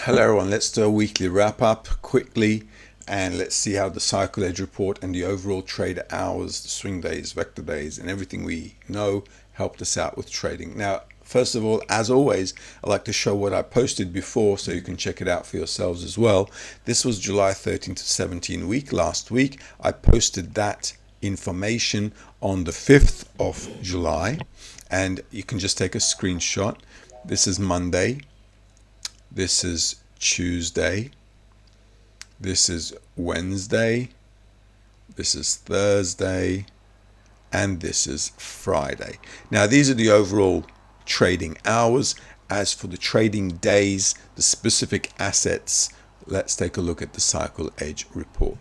Hello everyone, let's do a weekly wrap up quickly and let's see how the CycleEdge report and the overall trade hours, the swing days, vector days and everything we know helped us out with trading. Now, first of all, as always, I like to show what I posted before so you can check it out for yourselves as well. This was July 13 to 17 week. Last week, I posted that information on the 5th of July and you can just take a screenshot. This is Monday. This is Tuesday, this is Wednesday, this is Thursday, and this is Friday. Now these are the overall trading hours. As for the trading days, the specific assets, let's take a look at the CycleEdge report.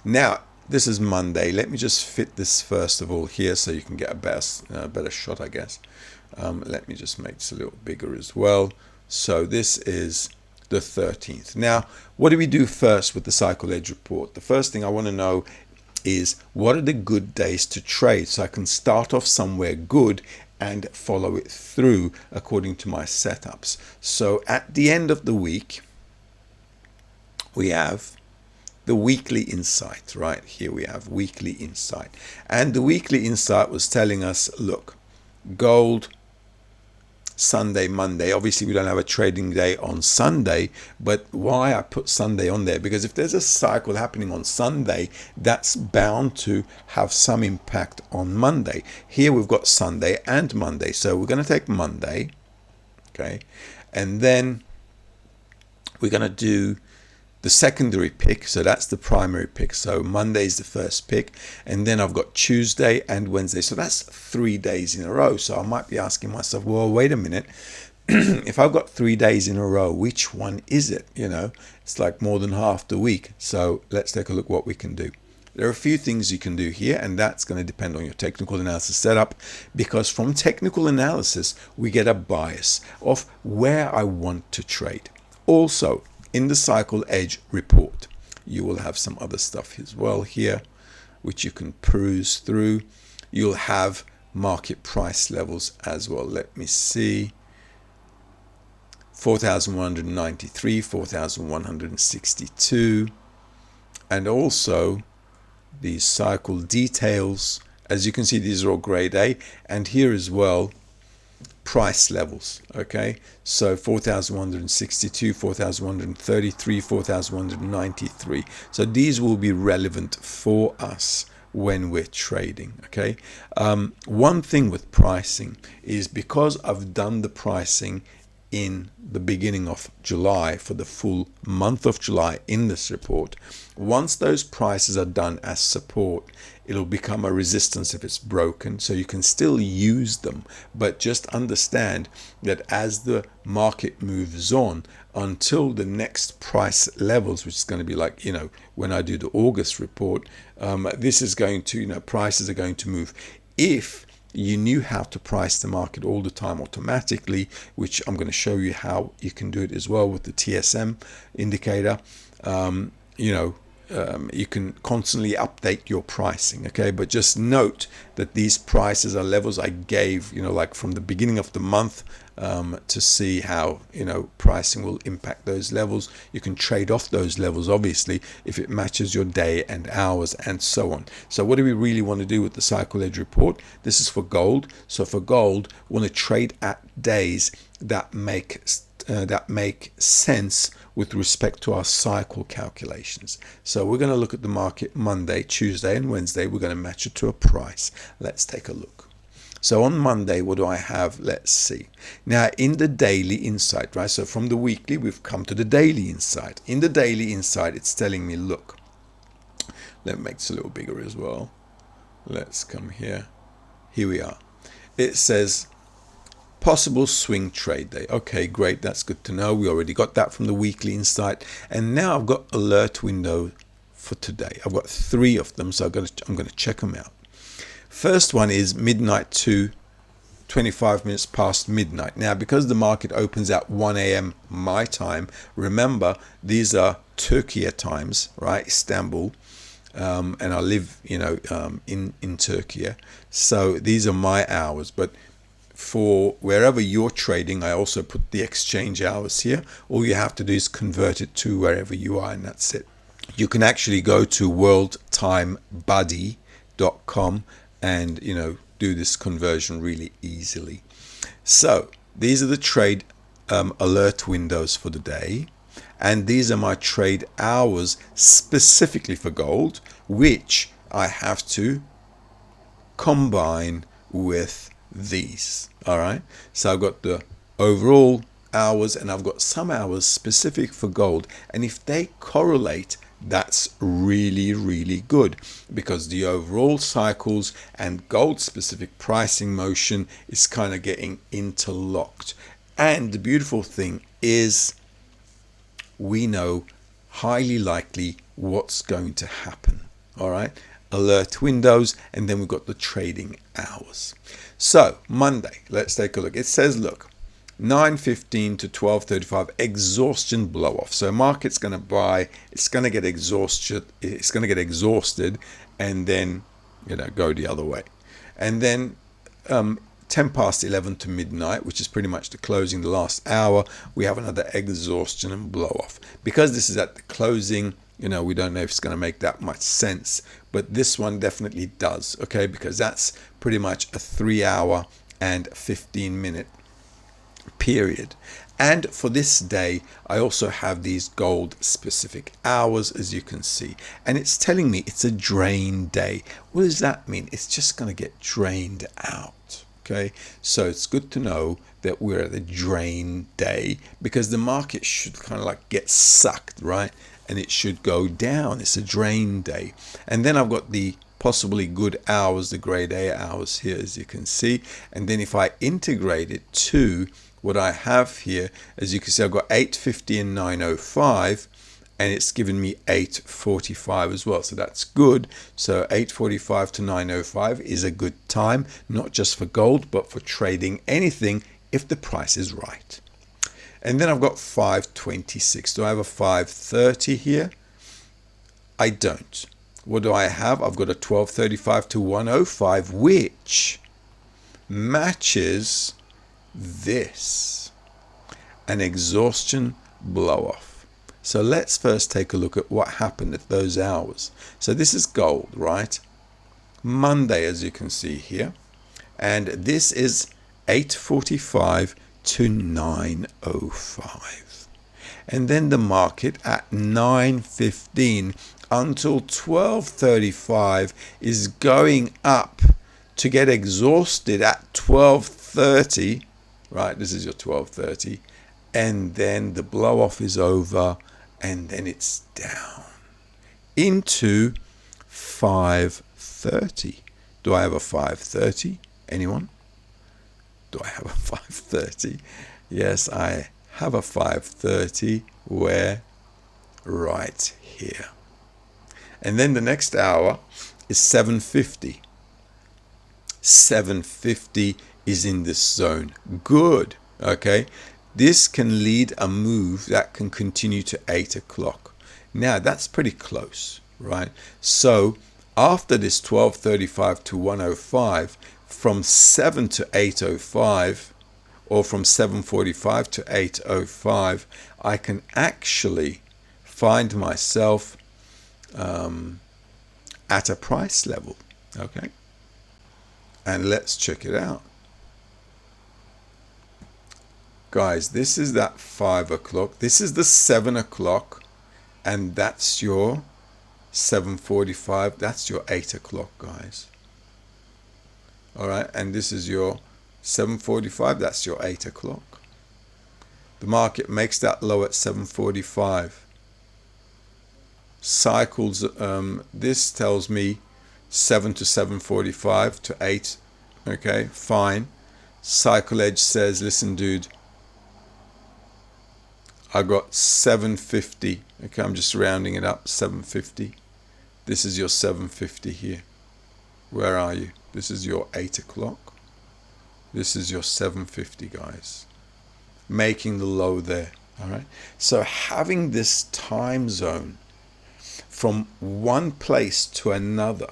Now this is Monday. Let me just fit this first of all here so you can get a better shot, I guess. Let me just make this a little bigger as well. So this is the 13th. Now, what do we do first with the CycleEdge report? The first thing I want to know is what are the good days to trade so I can start off somewhere good and follow it through according to my setups. So at the end of the week, we have the weekly insight, right? Here we have weekly insight. And the weekly insight was telling us, look, gold, Sunday, Monday. Obviously, we don't have a trading day on Sunday, but why I put Sunday on there? Because if there's a cycle happening on Sunday, that's bound to have some impact on Monday. Here we've got Sunday and Monday. So we're going to take Monday, okay? And then we're going to do the secondary pick, so that's the primary pick. So Monday is the first pick, and then I've got Tuesday and Wednesday. So that's 3 days in a row. So I might be asking myself, well, wait a minute. If I've got 3 days in a row, which one is it? You know, it's like more than half the week. So let's take a look what we can do. There are a few things you can do here, and that's going to depend on your technical analysis setup, because from technical analysis, we get a bias of where I want to trade. Also, in the CycleEdge report, you will have some other stuff as well here, which you can peruse through. You'll have market price levels as well. Let me see. 4,193, 4,162, and also these cycle details. As you can see, these are all grade A, and here as well, price levels. Okay, so 4,162, 4,133, 4,193. So these will be relevant for us when we're trading. Okay, one thing with pricing is because I've done the pricing in the beginning of July for the full month of July in this report, once those prices are done as support, it'll become a resistance if it's broken. So you can still use them, but just understand that as the market moves on until the next price levels, which is going to be like, you know, when I do the August report, this is going to, you know, prices are going to move. If you knew how to price the market all the time automatically, which I'm going to show you how you can do it as well with the TSM indicator, you can constantly update your pricing. Okay, but just note that these prices are levels I gave, you know, like from the beginning of the month, to see how, you know, pricing will impact those levels. You can trade off those levels, obviously, if it matches your day and hours and so on. So what do we really want to do with the CycleEdge report? This is for gold. So for gold, we want to trade at days that make sense with respect to our cycle calculations. So we're going to look at the market Monday, Tuesday, and Wednesday. We're going to match it to a price. Let's take a look. So on Monday, what do I have? Let's see. Now, in the daily insight, right? So from the weekly, we've come to the daily insight. In the daily insight, it's telling me, look, let me make this a little bigger as well. Let's come here. Here we are. It says possible swing trade day. Okay, great. That's good to know. We already got that from the weekly insight. And now I've got alert window for today. I've got 3 of them, so I'm going to check them out. First one is midnight to 25 minutes past midnight. Now, because the market opens at 1 a.m. my time, remember, these are Turkey times, right? Istanbul. And I live, you know, in Turkey. So these are my hours. But for wherever you're trading. I also put the exchange hours here. All you have to do is convert it to wherever you are, and that's it. You can actually go to worldtimebuddy.com and do this conversion really easily. So these are the trade alert windows for the day, and these are my trade hours specifically for gold, which I have to combine with these. All right, so I've got the overall hours and I've got some hours specific for gold, and if they correlate, that's really, really good, because the overall cycles and gold specific pricing motion is kind of getting interlocked. And the beautiful thing is we know highly likely what's going to happen. All right, alert windows, and then we've got the trading hours. So Monday, let's take a look. It says, look, 9:15 to 12:35 exhaustion blow off. So market's going to buy, it's going to get exhausted, and then go the other way. And then 10 past 11 to midnight, which is pretty much the closing, the last hour, we have another exhaustion and blow off. Because this is at the closing, we don't know if it's going to make that much sense, but this one definitely does, okay, because that's pretty much a 3-hour and 15-minute period. And for this day, I also have these gold specific hours, as you can see, and it's telling me it's a drain day. What does that mean? It's just going to get drained out. Okay, so it's good to know that we're at the drain day, because the market should kind of like get sucked, right? And it should go down. It's a drain day. And then I've got the possibly good hours, the grade A hours here, as you can see. And then if I integrate it to what I have here, as you can see, I've got 8:50 and 9:05, and it's given me 8:45 as well, so that's good. So 8:45 to 9:05 is a good time, not just for gold, but for trading anything if the price is right. And then I've got 5:26. Do I have a 5:30 here? I don't. What do I have? I've got a 12:35 to 1:05, which matches this, an exhaustion blow off. So let's first take a look at what happened at those hours. So this is gold, right? Monday, as you can see here, and this is 8:45 to 9:05, and then the market at 9:15 until 12:35 is going up to get exhausted at 12:30. Right, this is your 12:30, and then the blow off is over, and then it's down into 5:30. Do I have a 5:30? Anyone? Do I have a 5:30? Yes, I have a 5:30. Where? Right here. And then the next hour is 7:50. 7:50 is in this zone. Good. Okay. This can lead a move that can continue to 8 o'clock. Now that's pretty close, right? So after this 12:35 to 1:05, from 7 to 8:05, or from 7:45 to 8:05, I can actually find myself at a price level. Okay. And let's check it out. Guys, this is that 5 o'clock. This is the 7 o'clock. And that's your 7:45. That's your 8 o'clock, guys. All right. And this is your 7:45. That's your 8 o'clock. The market makes that low at 7:45. Cycles, this tells me 7 to 7:45 to 8. Okay, fine. CycleEdge says, listen, dude, I got 7:50. Okay, I'm just rounding it up, 7:50. This is your 7:50 here. Where are you? This is your 8 o'clock. This is your 7:50, guys. Making the low there. All right. So having this time zone from one place to another,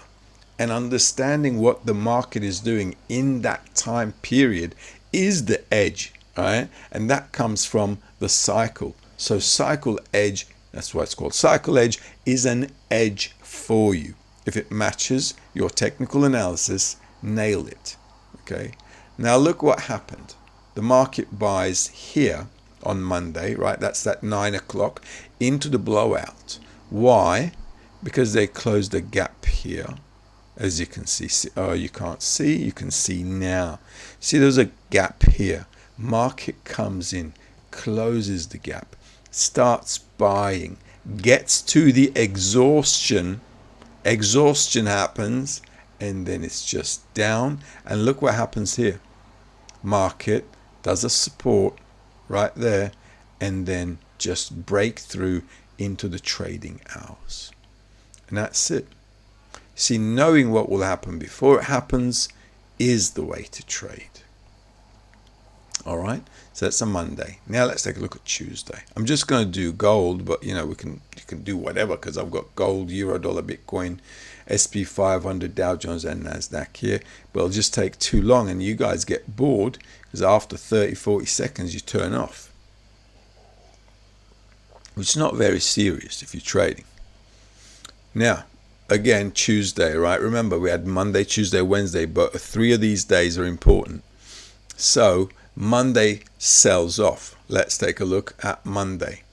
and understanding what the market is doing in that time period, is the edge, right? And that comes from the cycle. So CycleEdge, that's why it's called CycleEdge, is an edge for you. If it matches your technical analysis, nail it. Okay. Now look what happened. The market buys here on Monday, right? That's that 9 o'clock into the blowout. Why? Because they closed a gap here. As you can see, oh, you can't see, you can see now. See, there's a gap here. Market comes in, closes the gap, starts buying, gets to the exhaustion happens, and then it's just down. And look what happens here. Market does a support right there, and then just break through into the trading hours. And that's it. See, knowing what will happen before it happens is the way to trade. All right, so that's a Monday. Now let's take a look at Tuesday. I'm just going to do gold, but you know, you can do whatever, because I've got gold, euro, dollar, Bitcoin, SP 500, Dow Jones, and Nasdaq here. But it'll just take too long, and you guys get bored, because after 30-40 seconds you turn off, which is not very serious if you're trading. Now again, Tuesday, right? Remember, we had Monday, Tuesday, Wednesday, but 3 of these days are important. So Monday sells off. Let's take a look at Monday.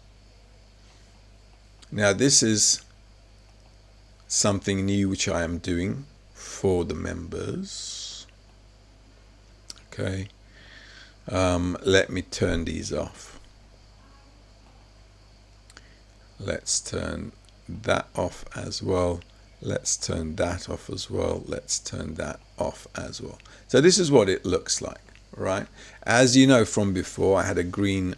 Now this is something new which I am doing for the members. Okay, let me turn these off. Let's turn that off as well. Let's turn that off as well. Let's turn that off as well. So this is what it looks like, right? As you know from before, I had a green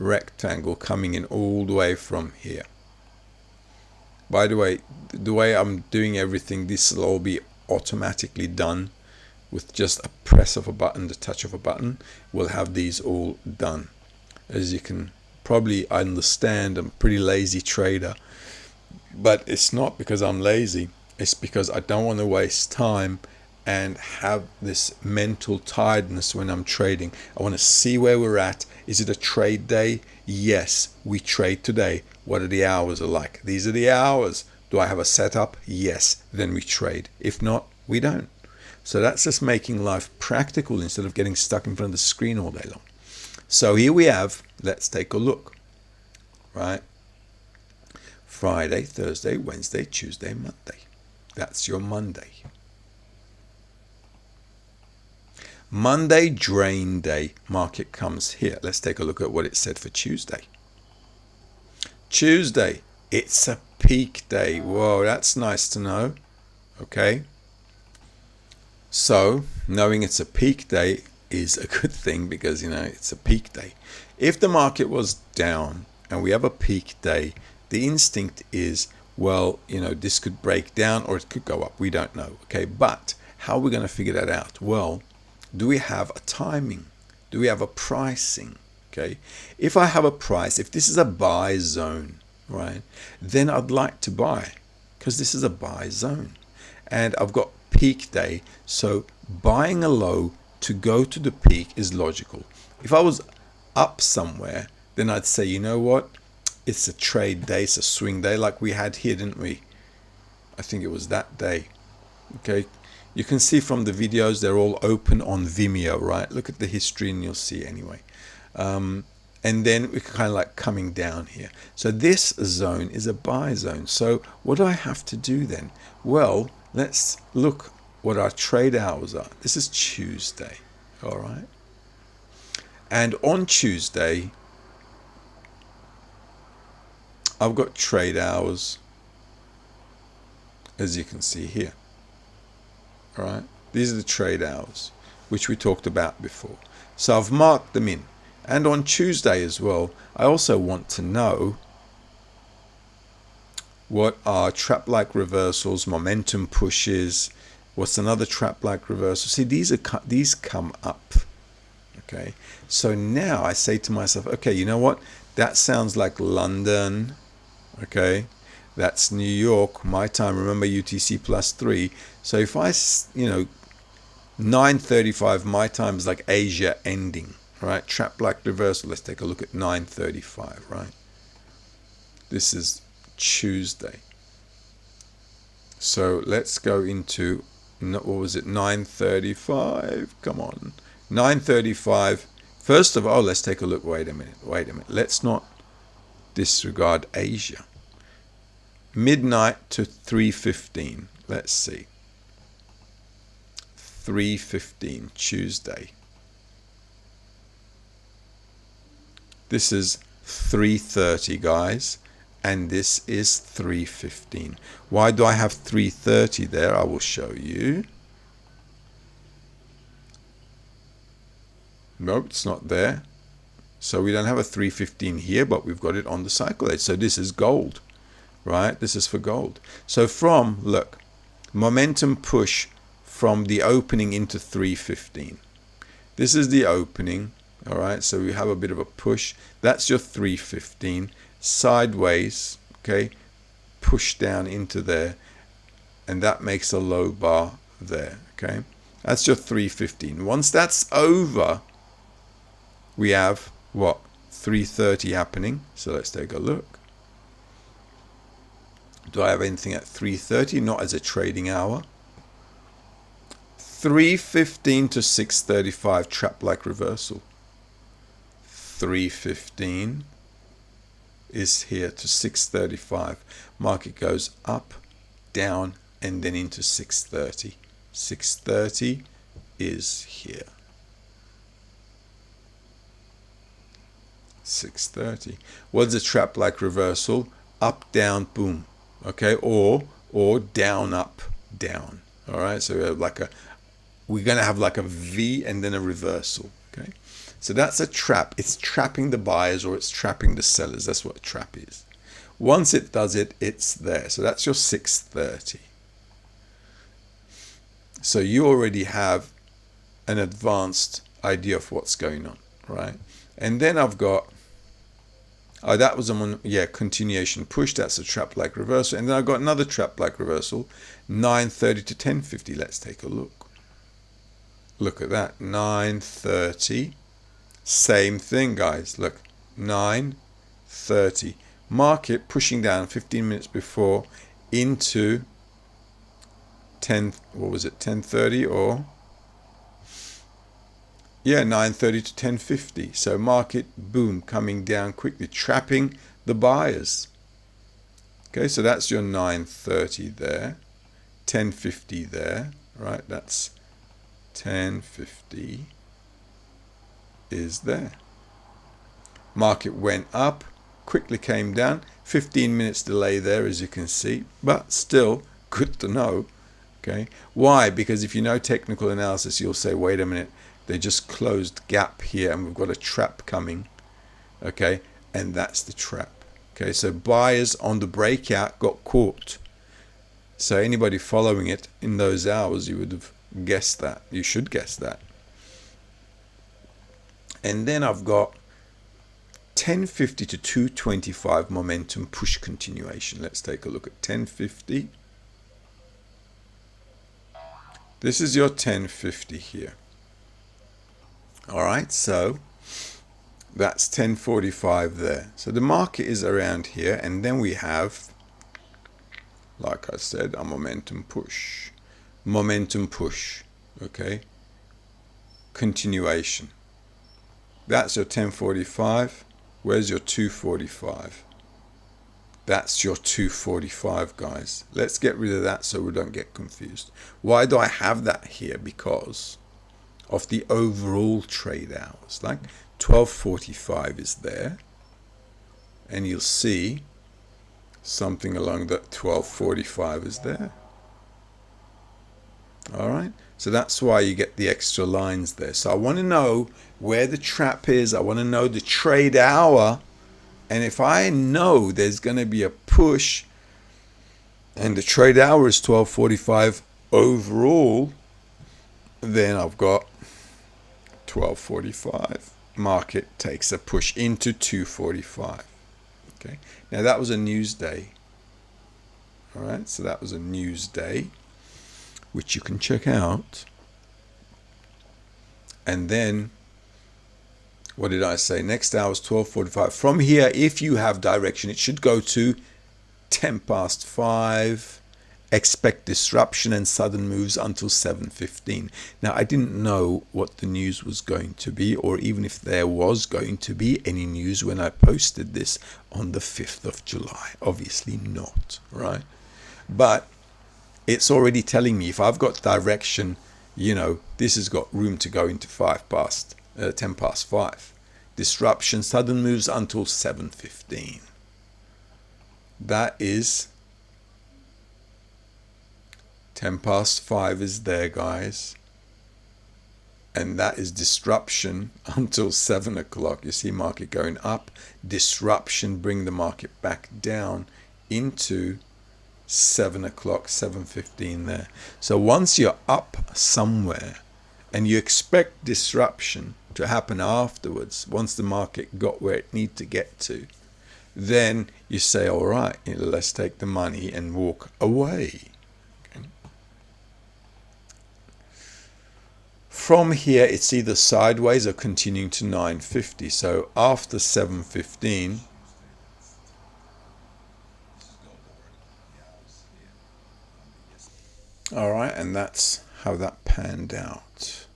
rectangle coming in all the way from here. By the way I'm doing everything, this will all be automatically done with just a press of a button, the touch of a button. We'll have these all done. As you can probably understand, I'm a pretty lazy trader. But it's not because I'm lazy, it's because I don't want to waste time and have this mental tiredness when I'm trading. I want to see where we're at. Is it a trade day? Yes, we trade today. What are the hours like? These are the hours. Do I have a setup? Yes, then we trade. If not, we don't. So that's just making life practical instead of getting stuck in front of the screen all day long. So here we have, let's take a look, right? Friday, Thursday, Wednesday, Tuesday, Monday. That's your Monday. Monday, drain day. Market comes here. Let's take a look at what it said for Tuesday. Tuesday, it's a peak day. Whoa, that's nice to know. Okay. So, knowing it's a peak day is a good thing, because, you know, it's a peak day. If the market was down and we have a peak day, the instinct is, well, you know, this could break down or it could go up. We don't know. Okay. But how are we going to figure that out? Well, do we have a timing? Do we have a pricing? Okay. If I have a price, if this is a buy zone, right, then I'd like to buy, because this is a buy zone and I've got peak day. So buying a low to go to the peak is logical. If I was up somewhere, then I'd say, you know what? It's a trade day, it's a swing day, like we had here, didn't we? I think it was that day. Okay, you can see from the videos, they're all open on Vimeo, right? Look at the history and you'll see anyway. And then we're kind of like coming down here. So this zone is a buy zone. So what do I have to do then? Well, let's look what our trade hours are. This is Tuesday, all right? And on Tuesday, I've got trade hours, as you can see here. All right, these are the trade hours which we talked about before. So I've marked them in. And on Tuesday as well, I also want to know what are trap-like reversals, momentum pushes, what's another trap-like reversal. See, these come up. Okay, so now I say to myself, okay, you know what? That sounds like London. Okay, that's New York, my time. Remember, UTC +3. So if I, you know, 9:35 my time is like Asia ending, right? Trap like reversal. Let's take a look at 9:35, right? This is Tuesday. So let's go into, what was it, 9:35? Come on, 9:35. First of all, let's take a look. Wait a minute. Let's not disregard Asia. Midnight to 3:15. Let's see. 3:15 Tuesday. This is 3:30, guys, and this is 3:15. Why do I have 3:30 there? I will show you. Nope, it's not there. So we don't have a 3:15 here, but we've got it on the CycleEdge. So this is gold, right? This is for gold. So from, look, momentum push from the opening into 3:15. This is the opening, all right? So we have a bit of a push. That's your 3:15. Sideways, okay? Push down into there, and that makes a low bar there, okay? That's your 3:15. Once that's over, we have what? 3:30 happening. So let's take a look. Do I have anything at 3:30? Not as a trading hour. 3:15 to 6:35 trap like reversal. 3:15 is here to 6:35. Market goes up, down, and then into 6:30. 6:30 is here. 6:30. What's a trap like reversal? Up, down, boom. Okay, or down, up, down. All right, so we have we're going to have like a V and then a reversal. Okay, so that's a trap. It's trapping the buyers or it's trapping the sellers. That's what a trap is. Once it does it, it's there. So that's your 6:30. So you already have an advanced idea of what's going on, right? And then I've got, that was continuation push. That's a trap like reversal. And then I've got another trap like reversal, 9:30 to 10:50. Let's take a look. Look at that, 9:30. Same thing, guys. Look, 9:30. Market pushing down 15 minutes before into 10:30 or 9:30 to 10:50. So market, boom, coming down quickly, trapping the buyers. Okay, so that's your 9:30 there, 10:50 there, right? That's 10:50 is there. Market went up, quickly came down, 15 minutes delay there, as you can see, but still good to know. Okay, why? Because if you know technical analysis, you'll say, wait a minute, they just closed gap here and we've got a trap coming. Okay, and that's the trap. Okay, so buyers on the breakout got caught. So anybody following it in those hours, you would have guessed that. You should guess that. And then I've got 10:50 to 2:25 momentum push continuation. Let's take a look at 10:50. This is your 10:50 here. All right, so that's 10:45 there. So the market is around here, and then we have, like I said, a momentum push. Momentum push, okay? Continuation. That's your 10:45. Where's your 2:45? That's your 2:45, guys. Let's get rid of that so we don't get confused. Why do I have that here? Because of the overall trade hours. Like 12:45 is there, and you'll see something along that 12:45 is there. All right, so that's why you get the extra lines there. So I want to know where the trap is. I want to know the trade hour, and if I know there's going to be a push and the trade hour is 12:45 overall, then I've got 12:45. Market takes a push into 2:45. Okay, now that was a news day. All right, so that was a news day, which you can check out And then, what did I say? Next hour is 12:45. From here, if you have direction, it should go to 10 past 5. Expect disruption and sudden moves until 7:15. Now, I didn't know what the news was going to be, or even if there was going to be any news when I posted this on the 5th of July. Obviously not, right? But it's already telling me if I've got direction, this has got room to go into 10 past 5. Disruption, sudden moves until 7:15. That is 10 past 5 is there, guys. And that is disruption until 7 o'clock. You see market going up. Disruption, bring the market back down into 7 o'clock, 7:15 there. So once you're up somewhere and you expect disruption to happen afterwards, once the market got where it needs to get to, then you say, all right, let's take the money and walk away. Okay. From here, it's either sideways or continuing to 950. So after 7:15, all right, and that's how that panned out.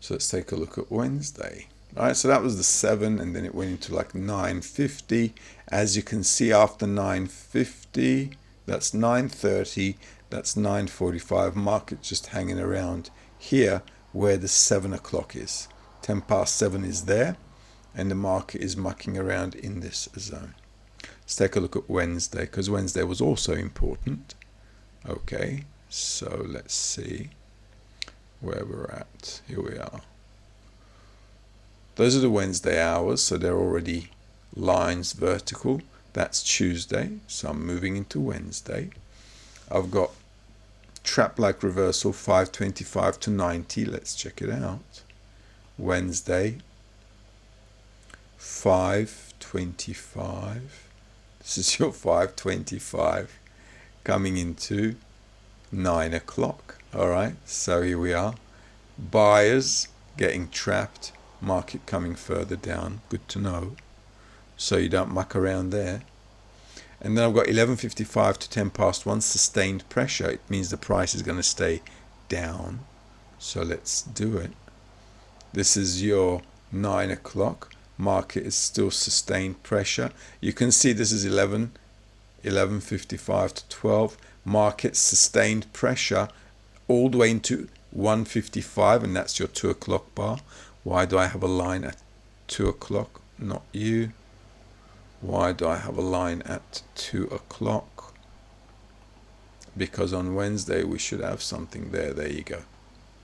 So let's take a look at Wednesday. All right, so that was the 7, and then it went into like 950. As you can see, after 950, that's 930, that's 945. Market just hanging around here where the 7 o'clock is. 10 past 7 is there, and the market is mucking around in this zone. Let's take a look at Wednesday, because Wednesday was also important. Okay, so let's see where we're at. Here we are. Those are the Wednesday hours, so they're already lines vertical. That's Tuesday, so I'm moving into Wednesday. I've got trap-like reversal 525 to 90. Let's check it out. Wednesday 525. This is your 525 coming into 9 o'clock. All right, so here we are. Buyers getting trapped. Market coming further down. Good to know. So you don't muck around there. And then I've got 11:55 to 10 past 1. Sustained pressure. It means the price is going to stay down. So let's do it. This is your 9 o'clock. Market is still sustained pressure. You can see this is 11:55 to 12. Market sustained pressure all the way into 1:55, and that's your 2 o'clock bar. Why do I have a line at 2 o'clock? Not you. Why do I have a line at 2 o'clock? Because on Wednesday we should have something there. There you go.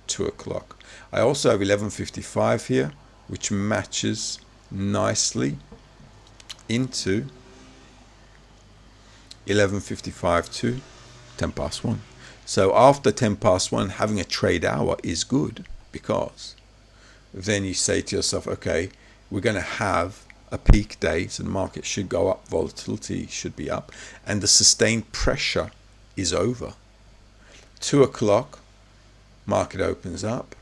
2 o'clock. I also have 11:55 here, which matches nicely into 11:55 to 10 past 1. So after 10 past 1, having a trade hour is good, because then you say to yourself, okay, we're going to have a peak day, so the market should go up, volatility should be up, and the sustained pressure is over. 2 o'clock, market opens up.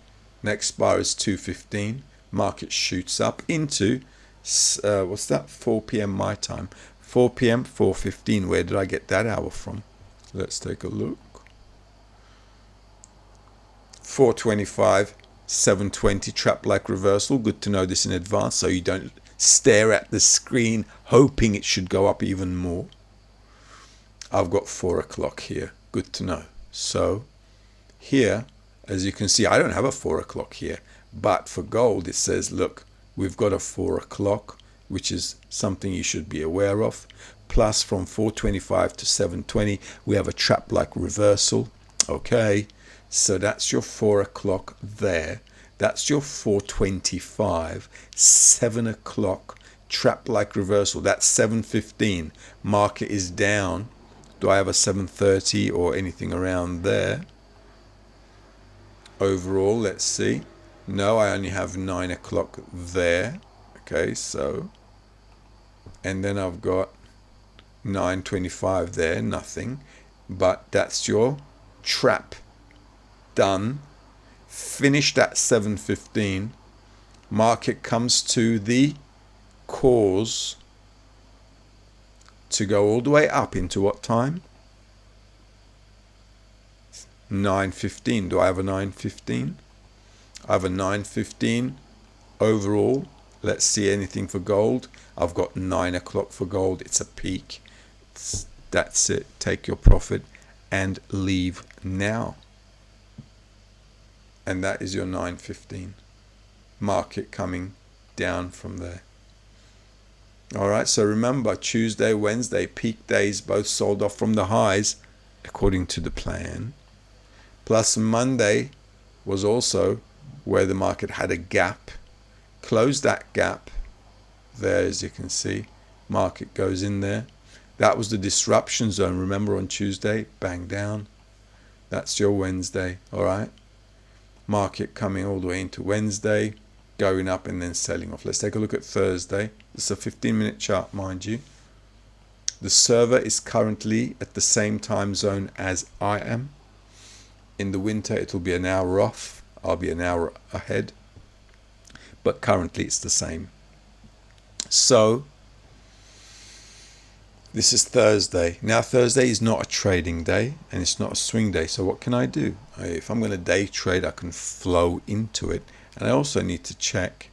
Next bar is 2:15. Market shoots up into, 4 p.m. my time. 4 p.m., 4:15. Where did I get that hour from? Let's take a look. 4:25, 7:20, trap-like reversal. Good to know this in advance, so you don't stare at the screen hoping it should go up even more. I've got 4 o'clock here. Good to know. So here, as you can see, I don't have a 4 o'clock here, but for gold it says, look, we've got a 4 o'clock, which is something you should be aware of. Plus from 4:25 to 7:20, we have a trap-like reversal. Okay, so that's your 4 o'clock there. That's your 4:25, 7 o'clock, trap-like reversal. That's 7:15. Market is down. Do I have a 7:30 or anything around there? Overall, let's see. No, I only have 9 o'clock there. Okay, so, and then I've got 9:25 there, nothing. But that's your trap done. finished at 7:15. Market comes to the cause to go all the way up into what time? 9:15. Do I have a 9:15? I have a 9:15 overall. Let's see anything for gold. I've got 9 o'clock for gold. It's a peak. That's it. Take your profit and leave now. And that is your 9:15. Market coming down from there. All right, so remember, Tuesday, Wednesday, peak days, both sold off from the highs according to the plan. Plus Monday was also where the market had a gap. Closed that gap there, as you can see. Market goes in there. That was the disruption zone. Remember, on Tuesday, bang down. That's your Wednesday. All right. Market coming all the way into Wednesday, going up and then selling off. Let's take a look at Thursday. This is a 15-minute chart, mind you. The server is currently at the same time zone as I am. In the winter, it will be an hour off. I'll be an hour ahead. But currently, it's the same. So, this is Thursday. Now, Thursday is not a trading day and it's not a swing day. So what can I do? If I'm going to day trade, I can flow into it. And I also need to check.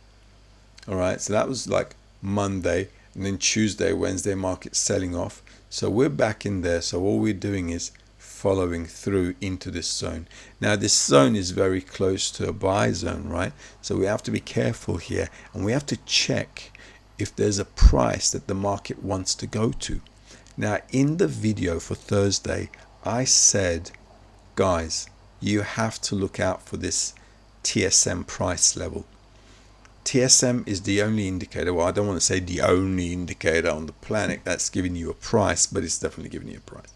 All right, so that was like Monday. And then Tuesday, Wednesday, market selling off. So we're back in there. So all we're doing is following through into this zone. Now, this zone is very close to a buy zone, right? So we have to be careful here. And we have to check if there's a price that the market wants to go to. Now, in the video for Thursday, I said, guys, you have to look out for this TSM price level. TSM is the only indicator. Well, I don't want to say the only indicator on the planet that's giving you a price, but it's definitely giving you a price.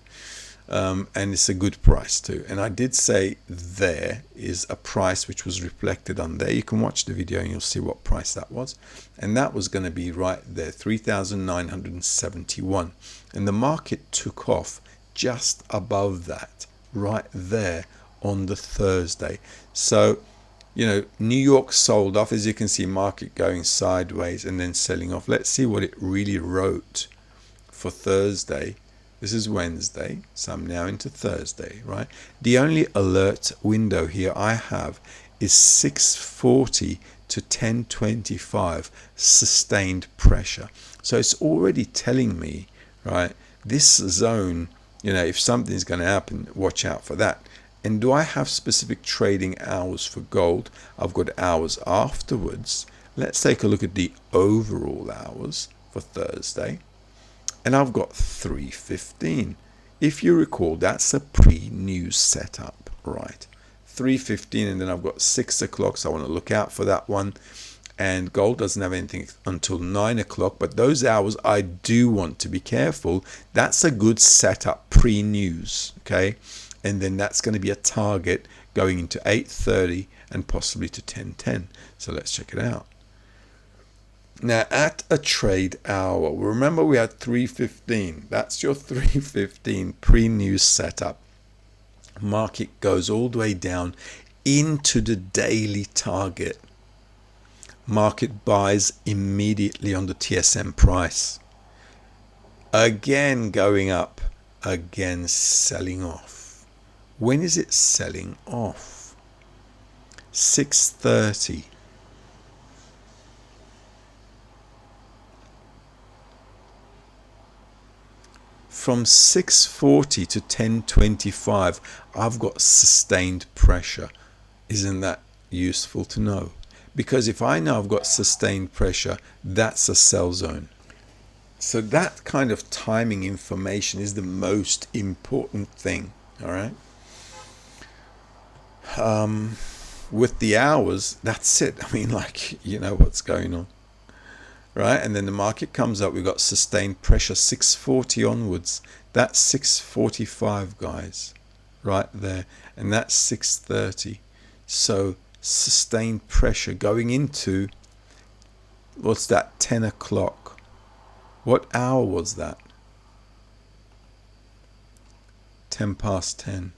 And it's a good price too. And I did say there is a price which was reflected on there. You can watch the video and you'll see what price that was. And that was going to be right there, 3,971. And the market took off just above that, right there on the Thursday. So, you know, New York sold off, as you can see, market going sideways and then selling off. Let's see what it really wrote for Thursday. This is Wednesday, so I'm now into Thursday, right? The only alert window here I have is 640 to 1025 sustained pressure. So it's already telling me, right, this zone, you know, if something's going to happen, watch out for that. And do I have specific trading hours for gold? I've got hours afterwards. Let's take a look at the overall hours for Thursday. And I've got 3:15. If you recall, that's a pre-news setup, right? 3:15, and then I've got 6 o'clock, so I want to look out for that one. And gold doesn't have anything until 9 o'clock, but those hours I do want to be careful. That's a good setup pre-news, okay? And then that's going to be a target going into 8:30 and possibly to 10:10. So let's check it out. Now, at a trade hour, remember we had 3:15. That's your 3:15 pre-news setup. Market goes all the way down into the daily target. Market buys immediately on the TSM price. Again going up, again selling off. When is it selling off? 6:30. From 6:40 to 10:25, I've got sustained pressure. Isn't that useful to know? Because if I know I've got sustained pressure, that's a sell zone. So that kind of timing information is the most important thing, all right? With the hours, that's it. I mean, like, you know what's going on. Right, and then the market comes up, we've got sustained pressure 640 onwards. That's 645, guys, right there, and that's 630. So sustained pressure going into, what's that, 10 o'clock. What hour was that? 10 past 10.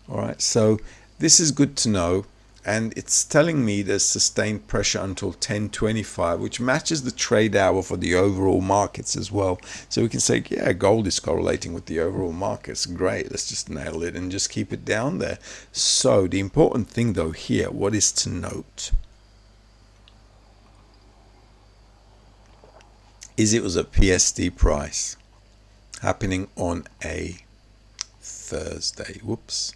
All right, so this is good to know. and it's telling me there's sustained pressure until 10:25, which matches the trade hour for the overall markets as well. So we can say, yeah, gold is correlating with the overall markets. Great, let's just nail it and just keep it down there. So the important thing though here, what is to note, is it was a PSD price happening on a Thursday. Whoops.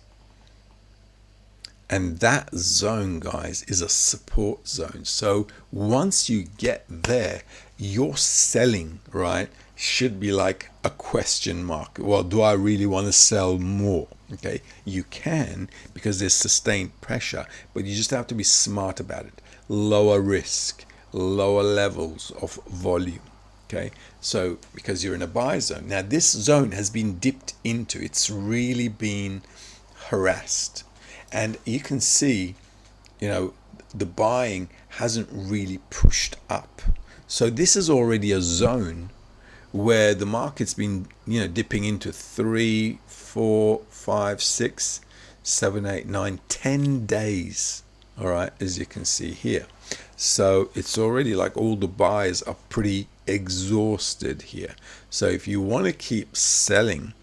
And that zone, guys, is a support zone. So once you get there, your selling, right, should be like a question mark. Well, do I really want to sell more? Okay, you can, because there's sustained pressure, but you just have to be smart about it. Lower risk, lower levels of volume. Okay, so because you're in a buy zone. Now this zone has been dipped into, it's really been harassed. And you can see, you know, the buying hasn't really pushed up. So this is already a zone where the market's been, you know, dipping into 3, 4, 5, 6, 7, 8, 9, 10 days. All right, as you can see here. So it's already like all the buyers are pretty exhausted here. So if you want to keep selling,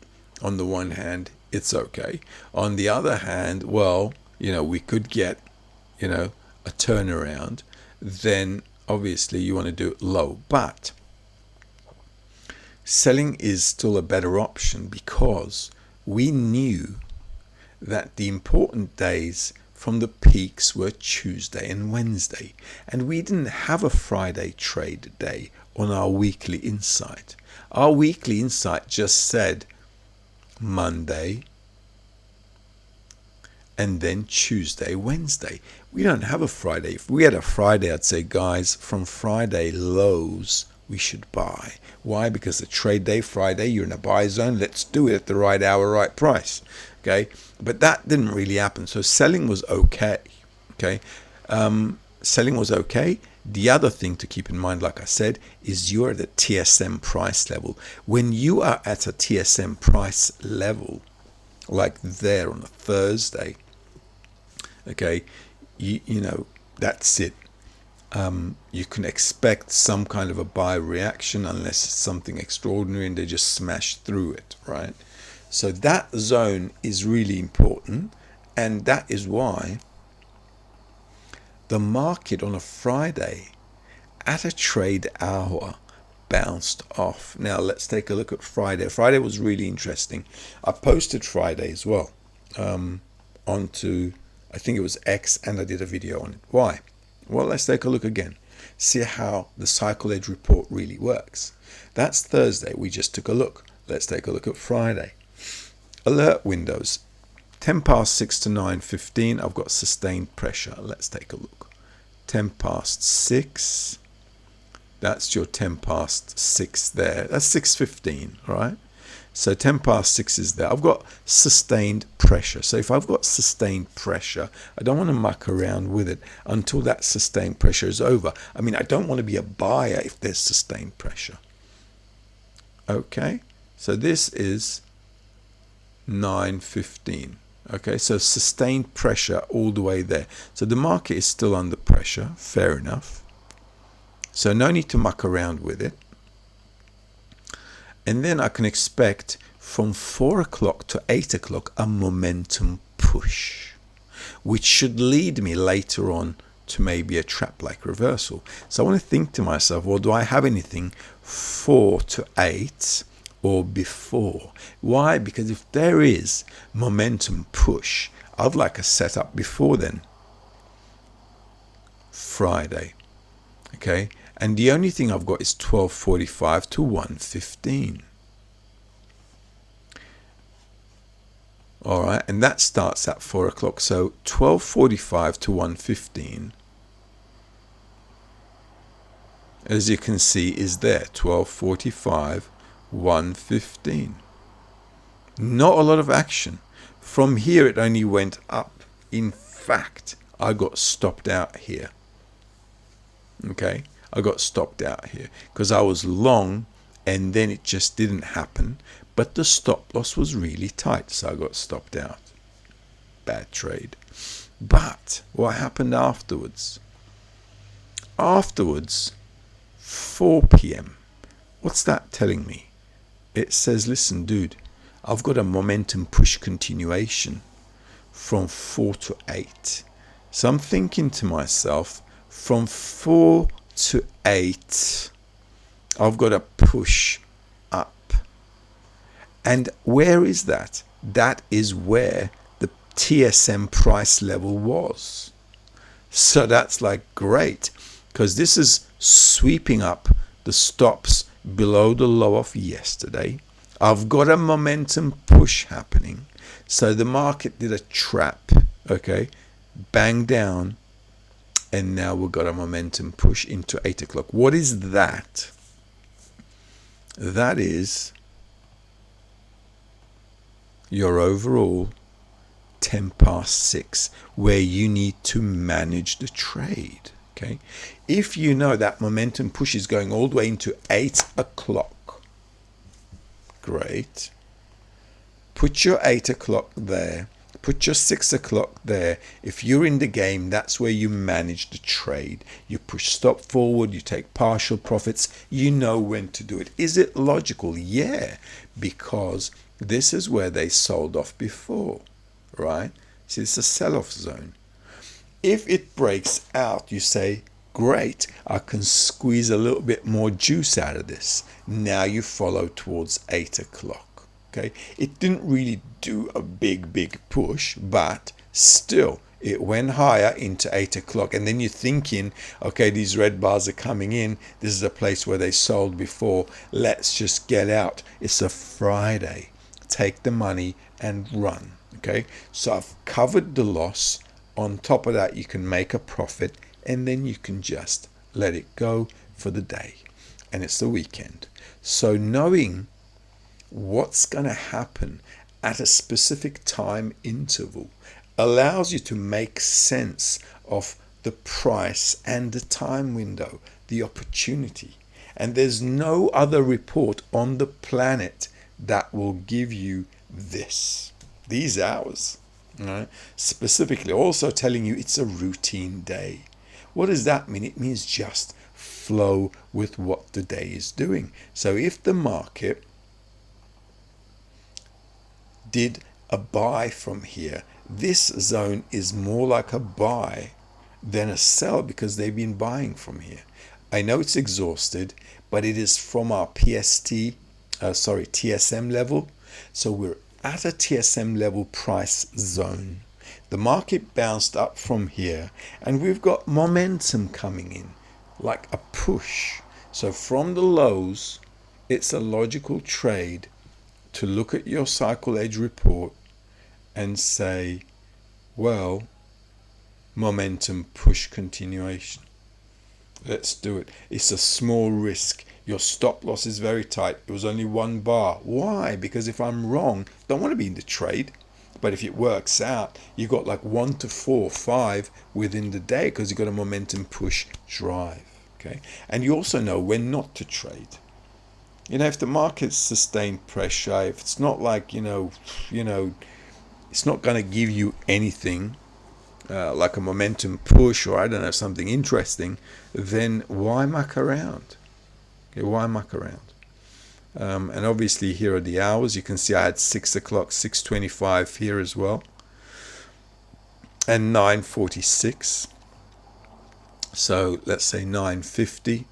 on the one hand, it's okay. On the other hand, well, you know, we could get, you know, a turnaround. Then obviously you want to do it low. But selling is still a better option, because we knew that the important days from the peaks were Tuesday and Wednesday. And we didn't have a Friday trade day on our weekly insight. Our weekly insight just said Monday, and then Tuesday, Wednesday. We don't have a Friday. If we had a Friday, I'd say, guys, from Friday lows, we should buy. Why? Because the trade day Friday, you're in a buy zone. Let's do it at the right hour, right price. Okay, but that didn't really happen. So selling was okay. Okay, selling was okay. The other thing to keep in mind, like I said, is you're at a TSM price level. When you are at a TSM price level, like there on a Thursday, okay, you know, that's it. You can expect some kind of a buy reaction unless it's something extraordinary and they just smash through it, right? So that zone is really important, and that is why the market on a Friday at a trade hour bounced off. Now let's take a look at Friday. Friday was really interesting. I posted Friday as well onto, I think it was X, and I did a video on it. Why? Well, let's take a look again. See how the CycleEdge report really works. That's Thursday. We just took a look. Let's take a look at Friday. Alert windows. 10 past 6 to 9:15. I've got sustained pressure. Let's take a look. 10 past 6. That's your 10 past 6 there. That's 6:15, all right? So 10 past 6 is there. I've got sustained pressure. So if I've got sustained pressure, I don't want to muck around with it until that sustained pressure is over. I mean, I don't want to be a buyer if there's sustained pressure. Okay, so this is 9:15. Okay, so sustained pressure all the way there. So the market is still under pressure, fair enough. So no need to muck around with it. And then I can expect from 4 o'clock to 8 o'clock a momentum push, which should lead me later on to maybe a trap-like reversal. So I want to think to myself, well, do I have anything 4 to 8 or before? Why? Because if there is momentum push, I'd like a setup before then, Friday. Okay, and the only thing I've got is 12:45 to 1:15. All right, and that starts at 4 o'clock. So 12:45 to 1:15, as you can see, is there. 12:45, 1:15. Not a lot of action. From here, it only went up. In fact, I got stopped out here. Okay, I got stopped out here because I was long, and then it just didn't happen. But the stop loss was really tight, so I got stopped out. Bad trade. But what happened afterwards? Afterwards, 4 p.m. What's that telling me? It says, listen, dude, I've got a momentum push continuation from 4 to 8. So I'm thinking to myself, from 4 to 8, I've got a push up. And where is that? That is where the TSM price level was. So that's like great, because this is sweeping up the stops below the low of yesterday. I've got a momentum push happening. So the market did a trap, okay, bang down, and now we've got a momentum push into 8 o'clock. What is that? That is your overall 10 past 6, where you need to manage the trade. Okay, if you know that momentum push is going all the way into 8 o'clock, great. Put your 8 o'clock there. Put your 6 o'clock there. If you're in the game, that's where you manage the trade. You push stop forward, you take partial profits, you know when to do it. Is it logical? Yeah, because this is where they sold off before, right? See, it's a sell-off zone. If it breaks out, you say, great, I can squeeze a little bit more juice out of this. Now you follow towards 8 o'clock. Okay, it didn't really do a big push, but still it went higher into 8 o'clock. And then you're thinking, okay, these red bars are coming in. This is a place where they sold before. Let's just get out. It's a Friday. Take the money and run. Okay, so I've covered the loss. On top of that, you can make a profit, and then you can just let it go for the day. And it's the weekend. So knowing what's going to happen at a specific time interval allows you to make sense of the price and the time window, the opportunity. And there's no other report on the planet that will give you these hours, right? Specifically also telling you it's a routine day. What does that mean? It means just flow with what the day is doing. So if the market did a buy from here, this zone is more like a buy than a sell, because they've been buying from here. I know it's exhausted, but it is from our TSM level. So we're at a TSM level price zone. The market bounced up from here, and we've got momentum coming in like a push. So from the lows, it's a logical trade to look at your CycleEdge report and say, well, momentum push continuation. Let's do it. It's a small risk. Your stop loss is very tight. It was only 1 bar. Why? Because if I'm wrong, don't want to be in the trade. But if it works out, you've got like 1 to 4, 5 within the day, because you've got a momentum push drive. Okay, and you also know when not to trade. You know, if the market's sustained pressure, if it's not like, you know, it's not going to give you anything like a momentum push, or I don't know, something interesting, then why muck around? Okay, why muck around? And obviously here are the hours. You can see I had 6 o'clock, 6:25 here as well, and 9:46. So let's say 9:50.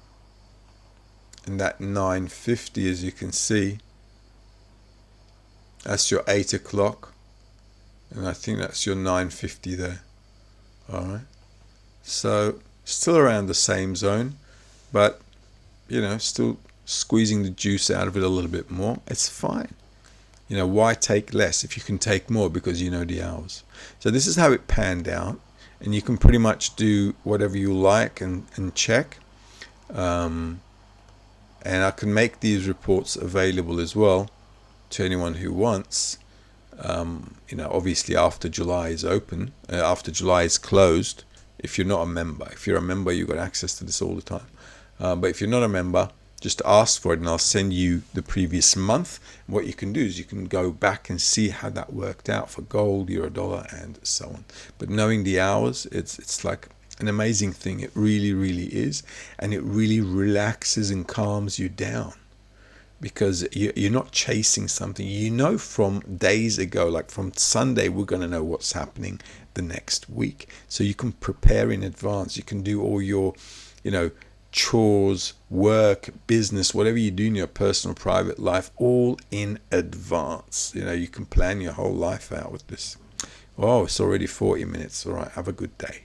And that 9:50, as you can see, that's your 8 o'clock. And I think that's your 9:50 there. All right. So still around the same zone, but, you know, still squeezing the juice out of it a little bit more. It's fine. You know, why take less if you can take more, because you know the hours. So this is how it panned out. And you can pretty much do whatever you like and check. And I can make these reports available as well to anyone who wants. You know, obviously after July is open, after July is closed, if you're not a member. If you're a member, you've got access to this all the time. But if you're not a member, just ask for it and I'll send you the previous month. What you can do is you can go back and see how that worked out for gold, euro, dollar, and so on. But knowing the hours, it's like an amazing thing. It really, really is. And it really relaxes and calms you down, because you're not chasing something. You know from days ago, like from Sunday, we're going to know what's happening the next week. So you can prepare in advance. You can do all your, chores, work, business, whatever you do in your personal, private life, all in advance. You can plan your whole life out with this. Oh, it's already 40 minutes. All right, have a good day.